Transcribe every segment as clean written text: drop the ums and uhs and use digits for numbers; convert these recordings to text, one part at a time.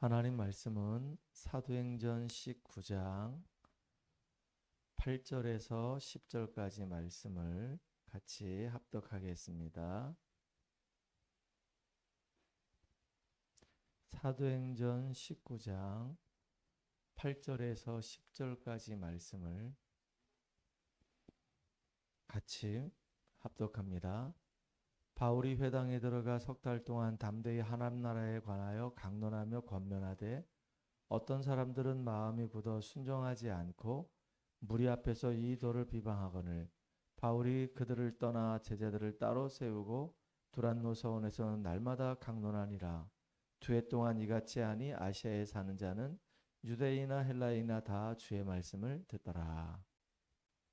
하나님 말씀은 사도행전 19장 8절에서 10절까지 말씀을 같이 합독하겠습니다. 사도행전 19장 8절에서 10절까지 말씀을 같이 합독합니다. 바울이 회당에 들어가 석 달 동안 담대히 하나님 나라에 관하여 강론하며 권면하되 어떤 사람들은 마음이 굳어 순종하지 않고 무리 앞에서 이 도를 비방하거늘 바울이 그들을 떠나 제자들을 따로 세우고 두란노 서원에서는 날마다 강론하니라. 2해 동안 이같이 하니 아시아에 사는 자는 유대인이나 헬라인이나 다 주의 말씀을 듣더라.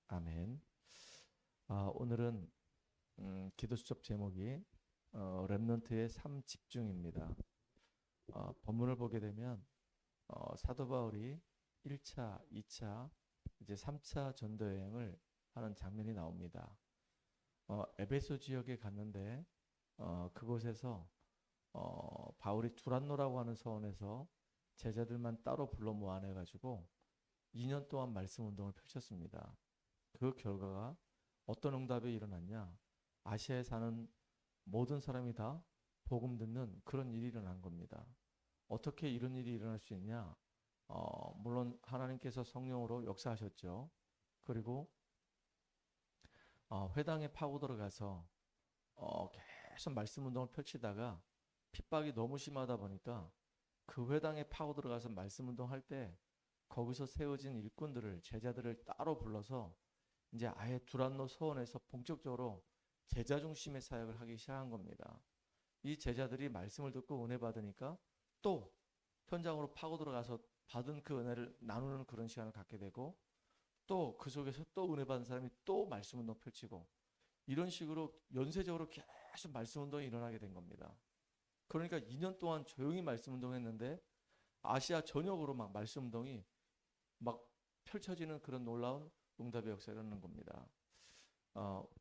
아멘. 오늘은 기도 수첩 제목이 렘넌트의 삶 집중입니다. 본문을 보게 되면 사도 바울이 1차, 2차, 이제 3차 전도 여행을 하는 장면이 나옵니다. 에베소 지역에 갔는데 그곳에서 바울이 두란노라고 하는 서원에서 제자들만 따로 불러 모아내 가지고 2년 동안 말씀 운동을 펼쳤습니다. 그 결과가 어떤 응답이 일어났냐? 아시아에 사는 모든 사람이 다 복음 듣는 그런 일이 일어난 겁니다. 어떻게 이런 일이 일어날 수 있냐? 물론 하나님께서 성령으로 역사하셨죠. 그리고 회당에 파고 들어가서 계속 말씀 운동을 펼치다가 핍박이 너무 심하다 보니까 그 회당에 파고 들어가서 말씀 운동할 때 거기서 세워진 일꾼들을 제자들을 따로 불러서 이제 아예 두란노 서원에서 본격적으로 제자 중심의 사역을 하기 시작한 겁니다. 이 제자들이 말씀을 듣고 은혜 받으니까 또 현장으로 파고 들어가서 받은 그 은혜를 나누는 그런 시간을 갖게 되고 또 그 속에서 또 은혜 받은 사람이 또 말씀 운동 펼치고 이런 식으로 연쇄적으로 계속 말씀 운동이 일어나게 된 겁니다. 그러니까 2년 동안 조용히 말씀 운동했는데 아시아 전역으로 막 말씀 운동이 막 펼쳐지는 그런 놀라운 응답의 역사가 일어나는 겁니다.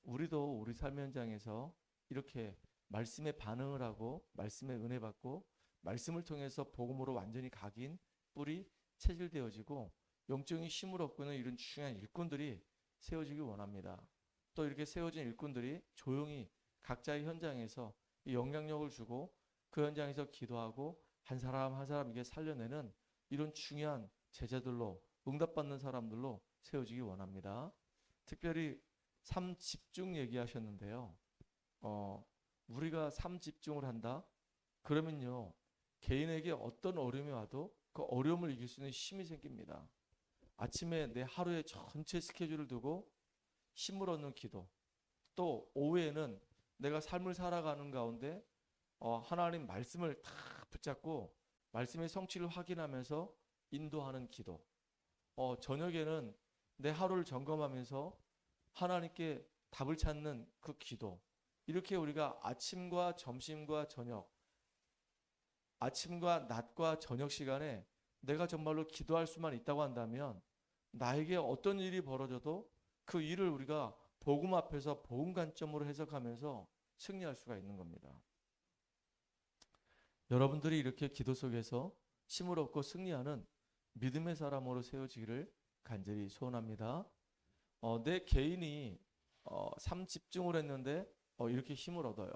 우리도 우리 삶 현장에서 이렇게 말씀에 반응을 하고 말씀에 은혜 받고 말씀을 통해서 복음으로 완전히 각인 뿌리 체질되어지고 영적인 힘을 얻고는 이런 중요한 일꾼들이 세워지기 원합니다. 또 이렇게 세워진 일꾼들이 조용히 각자의 현장에서 이 영향력을 주고 그 현장에서 기도하고 한 사람 한 사람에게 살려내는 이런 중요한 제자들로 응답받는 사람들로 세워지기 원합니다. 특별히 삶 집중 얘기하셨는데요. 우리가 삶 집중을 한다? 그러면요, 개인에게 어떤 어려움이 와도 그 어려움을 이길 수 있는 힘이 생깁니다. 아침에 내 하루의 전체 스케줄을 두고 힘을 얻는 기도. 또 오후에는 내가 삶을 살아가는 가운데 하나님 말씀을 다 붙잡고 말씀의 성취를 확인하면서 인도하는 기도. 저녁에는 내 하루를 점검하면서 하나님께 답을 찾는 그 기도. 이렇게 우리가 아침과 점심과 저녁, 아침과 낮과 저녁 시간에 내가 정말로 기도할 수만 있다고 한다면 나에게 어떤 일이 벌어져도 그 일을 우리가 복음 앞에서 복음 관점으로 해석하면서 승리할 수가 있는 겁니다. 여러분들이 이렇게 기도 속에서 힘을 얻고 승리하는 믿음의 사람으로 세워지기를 간절히 소원합니다. 내 개인이 삶 집중을 했는데 이렇게 힘을 얻어요.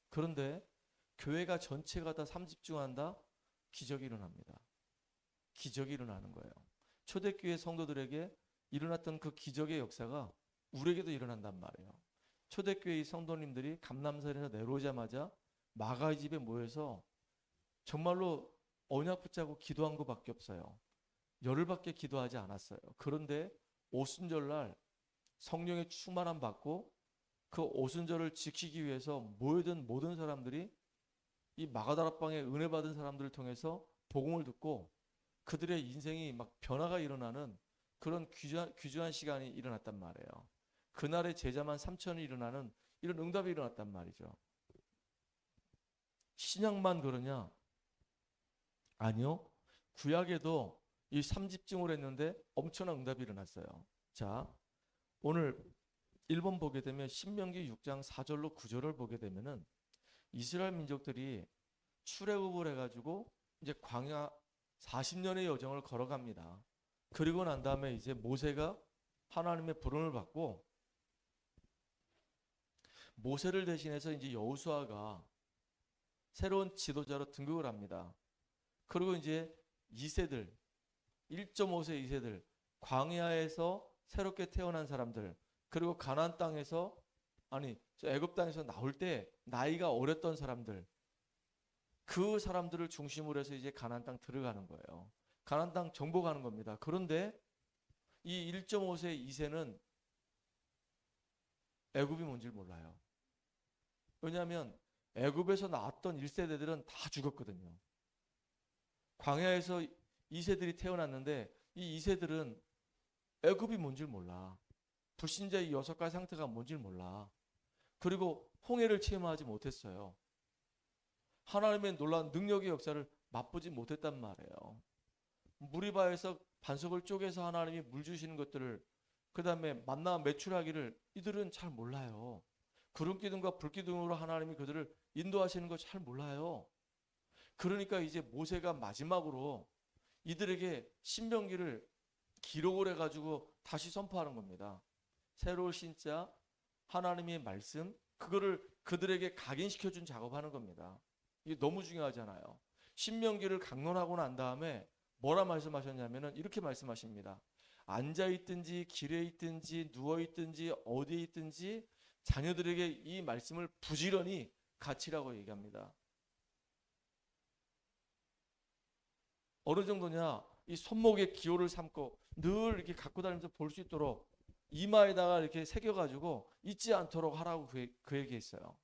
그런데 교회가 전체가 다 삶 집중한다? 기적이 일어납니다. 기적이 일어나는 거예요. 초대교회 성도들에게 일어났던 그 기적의 역사가 우리에게도 일어난단 말이에요. 초대교회 성도님들이 감람산에서 내려오자마자 마가의 집에 모여서 정말로 언약 붙잡고 기도한 것밖에 없어요. 열흘밖에 기도하지 않았어요. 그런데 오순절날 성령의 충만함 받고 그 오순절을 지키기 위해서 모여든 모든 사람들이 이 마가다락방에 은혜 받은 사람들을 통해서 복음을 듣고 그들의 인생이 막 변화가 일어나는 그런 귀중한 시간이 일어났단 말이에요. 그날의 제자만 3천이 일어나는 이런 응답이 일어났단 말이죠. 신약만 그러냐? 아니요. 구약에도 이 삼집중을 했는데 엄청난 응답이 일어났어요. 자, 오늘 1번 보게 되면 신명기 6장 4절로 9절을 보게 되면은 이스라엘 민족들이 출애굽을 해가지고 이제 광야 40년의 여정을 걸어갑니다. 그리고 난 다음에 이제 모세가 하나님의 부름을 받고 모세를 대신해서 이제 여호수아가 새로운 지도자로 등극을 합니다. 그리고 이제 2세들, 1.5세 2세들, 광야에서 새롭게 태어난 사람들, 그리고 가나안 땅에서 애굽 땅에서 나올 때 나이가 어렸던 사람들, 그 사람들을 중심으로 해서 이제 가나안 땅 들어가는 거예요. 가나안 땅 정복하는 겁니다. 그런데 이 1.5세 2세는 애굽이 뭔지 몰라요. 왜냐하면 애굽에서 나왔던 1세대들은 다 죽었거든요. 광야에서 2세들이 태어났는데 이 2세들은 애굽이 뭔지 몰라. 불신자의 6가지 상태가 뭔지 몰라. 그리고 홍해를 체험하지 못했어요. 하나님의 놀라운 능력의 역사를 맛보지 못했단 말이에요. 무리바에서 반석을 쪼개서 하나님이 물 주시는 것들을, 그 다음에 만나 매출하기를 이들은 잘 몰라요. 구름기둥과 불기둥으로 하나님이 그들을 인도하시는 거 잘 몰라요. 그러니까 이제 모세가 마지막으로 이들에게 신명기를 기록을 해가지고 다시 선포하는 겁니다. 새로운 신자, 하나님의 말씀, 그거를 그들에게 각인시켜준 작업하는 겁니다. 이게 너무 중요하잖아요. 신명기를 강론하고 난 다음에 뭐라 말씀하셨냐면은 이렇게 말씀하십니다. 앉아있든지 길에 있든지 누워있든지 어디에 있든지 자녀들에게 이 말씀을 부지런히 가르치라고 얘기합니다. 어느 정도냐? 이 손목에 기호를 삼고 늘 이렇게 갖고 다니면서 볼 수 있도록 이마에다가 이렇게 새겨가지고 잊지 않도록 하라고 그 얘기했어요.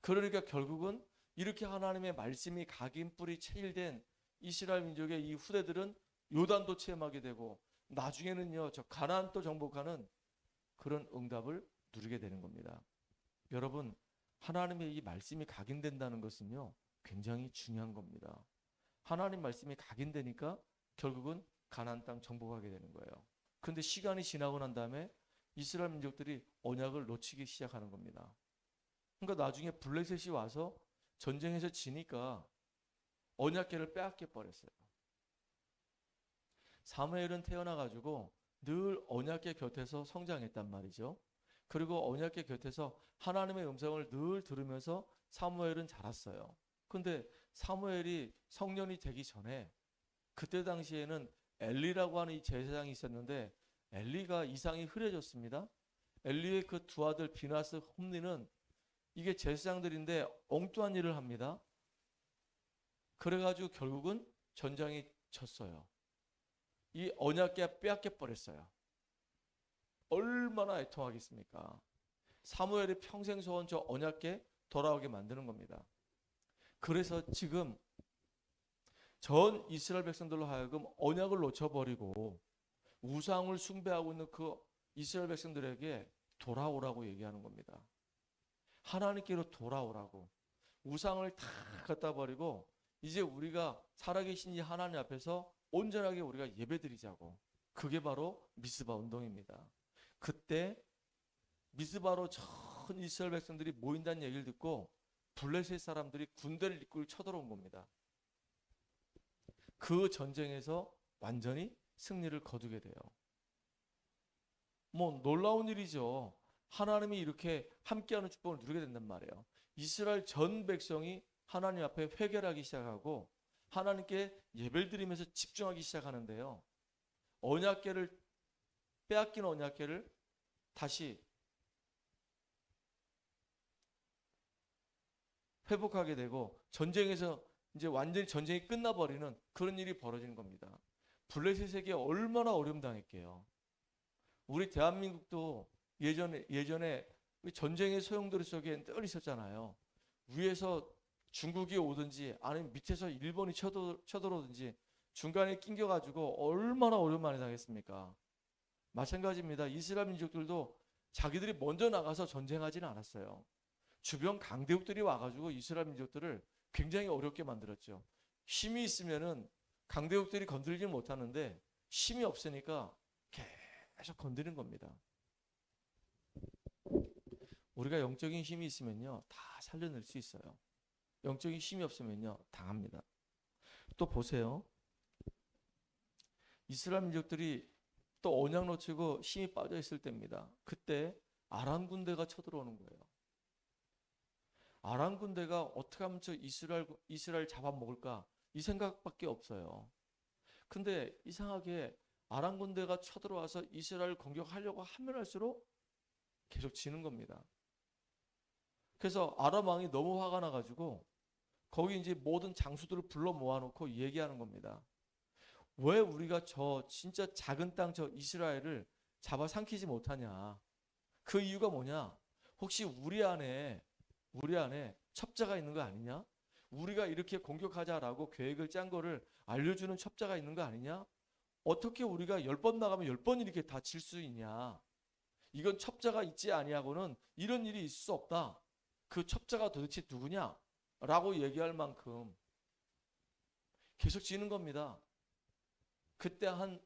그러니까 결국은 이렇게 하나님의 말씀이 각인 뿌리 체일된 이스라엘 민족의 이 후대들은 요단도 체험하게 되고 나중에는요 저 가나안도 정복하는 그런 응답을 누리게 되는 겁니다. 여러분, 하나님의 이 말씀이 각인된다는 것은요 굉장히 중요한 겁니다. 하나님 말씀이 각인되니까 결국은 가나안 땅 정복하게 되는 거예요. 그런데 시간이 지나고 난 다음에 이스라엘 민족들이 언약을 놓치기 시작하는 겁니다. 그러니까 나중에 블레셋이 와서 전쟁에서 지니까 언약궤를 빼앗겨 버렸어요. 사무엘은 태어나가지고 늘 언약궤 곁에서 성장했단 말이죠. 그리고 언약궤 곁에서 하나님의 음성을 늘 들으면서 사무엘은 자랐어요. 근데 사무엘이 성년이 되기 전에 그때 당시에는 엘리라고 하는 이 제사장이 있었는데 엘리가 이상이 흐려졌습니다. 엘리의 그 두 아들 비나스, 홈리는 이게 제사장들인데 엉뚱한 일을 합니다. 그래가지고 결국은 전장이 졌어요. 이 언약궤 빼앗겨 버렸어요. 얼마나 애통하겠습니까? 사무엘이 평생 소원 저 언약궤 돌아오게 만드는 겁니다. 그래서 지금 전 이스라엘 백성들로 하여금 언약을 놓쳐버리고 우상을 숭배하고 있는 그 이스라엘 백성들에게 돌아오라고 얘기하는 겁니다. 하나님께로 돌아오라고. 우상을 다 갖다 버리고 이제 우리가 살아계신 이 하나님 앞에서 온전하게 우리가 예배드리자고. 그게 바로 미스바 운동입니다. 그때 미스바로 전 이스라엘 백성들이 모인다는 얘기를 듣고 블레셋 사람들이 군대를 이끌고 쳐들어온 겁니다. 그 전쟁에서 완전히 승리를 거두게 돼요. 뭐 놀라운 일이죠. 하나님이 이렇게 함께하는 축복을 누리게 된단 말이에요. 이스라엘 전 백성이 하나님 앞에 회개하기 시작하고 하나님께 예배를 드리면서 집중하기 시작하는데요. 언약궤를 빼앗긴 언약궤를 다시 회복하게 되고 전쟁에서 이제 완전히 전쟁이 끝나버리는 그런 일이 벌어지는 겁니다. 블레셋에게 얼마나 어려움 당했게요. 우리 대한민국도 예전에 전쟁의 소용돌이 속에 늘 있었잖아요. 위에서 중국이 오든지 아니면 밑에서 일본이 쳐들어오든지 중간에 낑겨가지고 얼마나 어려움 많이 당했습니까? 마찬가지입니다. 이스라엘 민족들도 자기들이 먼저 나가서 전쟁하지는 않았어요. 주변 강대국들이 와가지고 이스라엘 민족들을 굉장히 어렵게 만들었죠. 힘이 있으면은 강대국들이 건들지 못하는데 힘이 없으니까 계속 건드리는 겁니다. 우리가 영적인 힘이 있으면요 다 살려낼 수 있어요. 영적인 힘이 없으면요 당합니다. 또 보세요. 이스라엘 민족들이 또 언약 놓치고 힘이 빠져 있을 때입니다. 그때 아람 군대가 쳐들어오는 거예요. 아람 군대가 어떻게 하면 저 이스라엘 잡아먹을까? 이 생각밖에 없어요. 근데 이상하게 아람 군대가 쳐들어와서 이스라엘 공격하려고 하면 할수록 계속 지는 겁니다. 그래서 아람 왕이 너무 화가 나가지고 거기 이제 모든 장수들을 불러 모아놓고 얘기하는 겁니다. 왜 우리가 저 진짜 작은 땅 저 이스라엘을 잡아삼키지 못하냐? 그 이유가 뭐냐? 혹시 우리 안에 첩자가 있는 거 아니냐? 우리가 이렇게 공격하자라고 계획을 짠 거를 알려주는 첩자가 있는 거 아니냐? 어떻게 우리가 10번 나가면 10번 이렇게 다 질 수 있냐? 이건 첩자가 있지 아니하고는 이런 일이 있을 수 없다. 그 첩자가 도대체 누구냐? 라고 얘기할 만큼 계속 지는 겁니다. 그때 한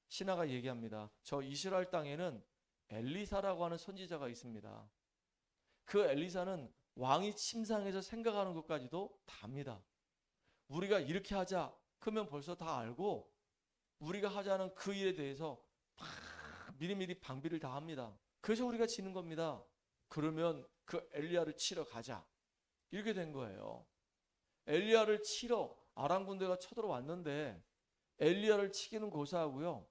신하가 얘기합니다. 저 이스라엘 땅에는 엘리사라고 하는 선지자가 있습니다. 그 엘리사는 왕이 침상에서 생각하는 것까지도 다 압니다. 우리가 이렇게 하자 그러면 벌써 다 알고 우리가 하자는 그 일에 대해서 막 미리미리 방비를 다 합니다. 그래서 우리가 지는 겁니다. 그러면 그 엘리야를 치러 가자. 이렇게 된 거예요. 엘리야를 치러 아람 군대가 쳐들어왔는데 엘리야를 치기는 고사하고요.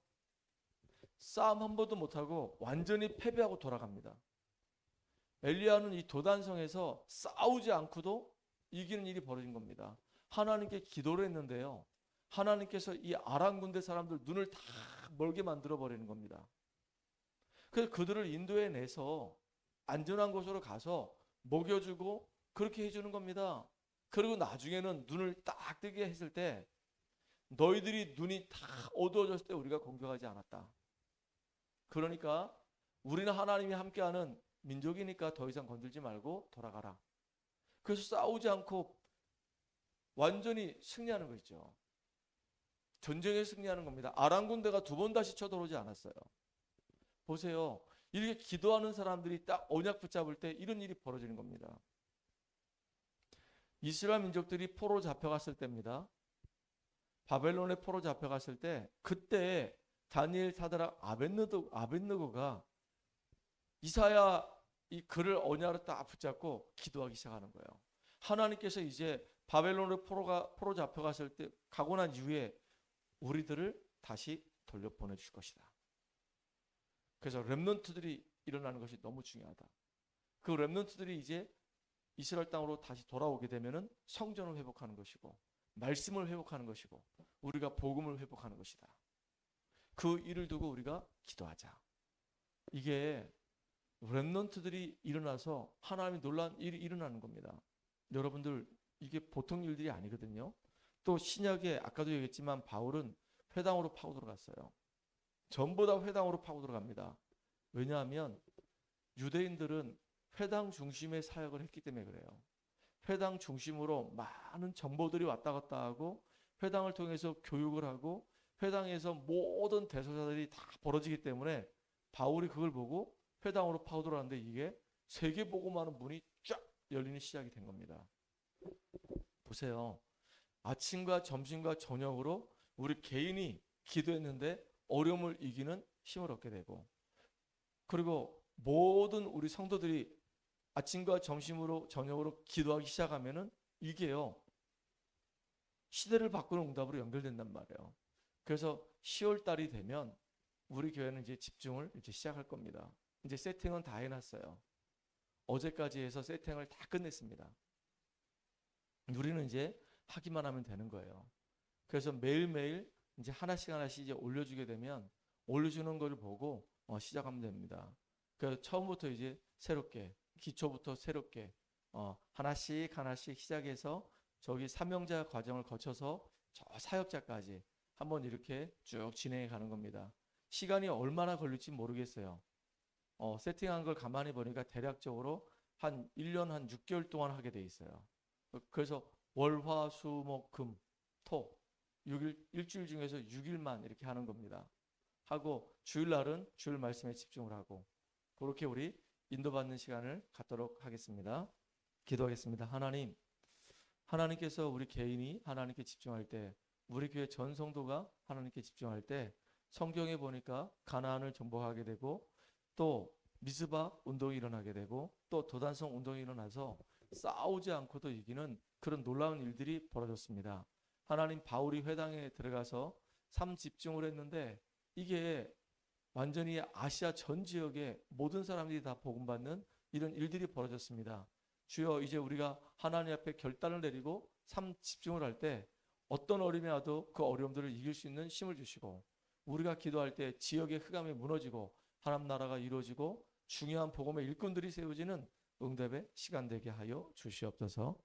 싸움 한 번도 못하고 완전히 패배하고 돌아갑니다. 엘리야는 이 도단성에서 싸우지 않고도 이기는 일이 벌어진 겁니다. 하나님께 기도를 했는데요. 하나님께서 이 아람 군대 사람들 눈을 다 멀게 만들어 버리는 겁니다. 그래서 그들을 인도해내서 안전한 곳으로 가서 먹여주고 그렇게 해주는 겁니다. 그리고 나중에는 눈을 딱 뜨게 했을 때 너희들이 눈이 다 어두워졌을 때 우리가 공격하지 않았다. 그러니까 우리는 하나님이 함께하는 민족이니까 더 이상 건들지 말고 돌아가라. 그래서 싸우지 않고 완전히 승리하는 거 있죠. 전쟁에 승리하는 겁니다. 아람 군대가 두 번 다시 쳐들어오지 않았어요. 보세요. 이렇게 기도하는 사람들이 딱 언약 붙잡을 때 이런 일이 벌어지는 겁니다. 이스라엘 민족들이 포로 잡혀갔을 때입니다. 바벨론에 포로 잡혀갔을 때 그때 다니엘, 사드락, 아벳느고가 이사야 이 글을 언약으로 딱 붙잡고 기도하기 시작하는 거예요. 하나님께서 이제 바벨론에 포로 잡혀갔을 때 가고 난 이후에 우리들을 다시 돌려보내 줄 것이다. 그래서 렘넌트들이 일어나는 것이 너무 중요하다. 그 렘넌트들이 이제 이스라엘 땅으로 다시 돌아오게 되면은 성전을 회복하는 것이고 말씀을 회복하는 것이고 우리가 복음을 회복하는 것이다. 그 일을 두고 우리가 기도하자. 이게 렘넌트들이 일어나서 하나님이 놀라운 일이 일어나는 겁니다. 여러분들 이게 보통 일들이 아니거든요. 또 신약에 아까도 얘기했지만 바울은 회당으로 파고 들어갔어요. 전부 다 회당으로 파고 들어갑니다. 왜냐하면 유대인들은 회당 중심의 사역을 했기 때문에 그래요. 회당 중심으로 많은 정보들이 왔다 갔다 하고 회당을 통해서 교육을 하고 회당에서 모든 대소사들이 다 벌어지기 때문에 바울이 그걸 보고 회당으로 파고 들어갔는데 이게 세계복음하는 문이 쫙 열리는 시작이 된 겁니다. 보세요. 아침과 점심과 저녁으로 우리 개인이 기도했는데 어려움을 이기는 힘을 얻게 되고 그리고 모든 우리 성도들이 아침과 점심으로 저녁으로 기도하기 시작하면은 이게요 시대를 바꾸는 응답으로 연결된단 말이에요. 그래서 10월 달이 되면 우리 교회는 이제 집중을 이제 시작할 겁니다. 이제 세팅은 다 해놨어요. 어제까지 해서 세팅을 다 끝냈습니다. 우리는 이제 하기만 하면 되는 거예요. 그래서 매일매일 이제 하나씩 이제 올려주게 되면 올려주는 걸 보고 시작하면 됩니다. 그래서 처음부터 이제 새롭게 기초부터 새롭게 하나씩 시작해서 저기 삼형제 과정을 거쳐서 저 사역자까지 한번 이렇게 쭉 진행해 가는 겁니다. 시간이 얼마나 걸릴지 모르겠어요. 세팅한 걸 가만히 보니까 대략적으로 한 1년 한 6개월 동안 하게 돼 있어요. 그래서 월, 화, 수, 목, 금, 토 6일, 일주일 중에서 6일만 이렇게 하는 겁니다. 하고 주일날은 주일 말씀에 집중을 하고 그렇게 우리 인도받는 시간을 갖도록 하겠습니다. 기도하겠습니다. 하나님, 하나님께서 우리 개인이 하나님께 집중할 때, 우리 교회 전 성도가 하나님께 집중할 때 성경에 보니까 가나안을 정복하게 되고 또 미스바 운동이 일어나게 되고 또 도단성 운동이 일어나서 싸우지 않고도 이기는 그런 놀라운 일들이 벌어졌습니다. 하나님 바울이 회당에 들어가서 삶 집중을 했는데 이게 완전히 아시아 전 지역의 모든 사람들이 다 복음받는 이런 일들이 벌어졌습니다. 주여, 이제 우리가 하나님 앞에 결단을 내리고 삶 집중을 할 때 어떤 어려움이 와도 그 어려움들을 이길 수 있는 힘을 주시고, 우리가 기도할 때 지역의 흑암이 무너지고 하나님 나라가 이루어지고 중요한 복음의 일꾼들이 세워지는 응답의 시간 되게 하여 주시옵소서.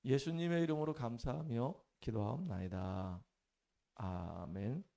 예수님의 이름으로 감사하며 기도하옵나이다. 아멘.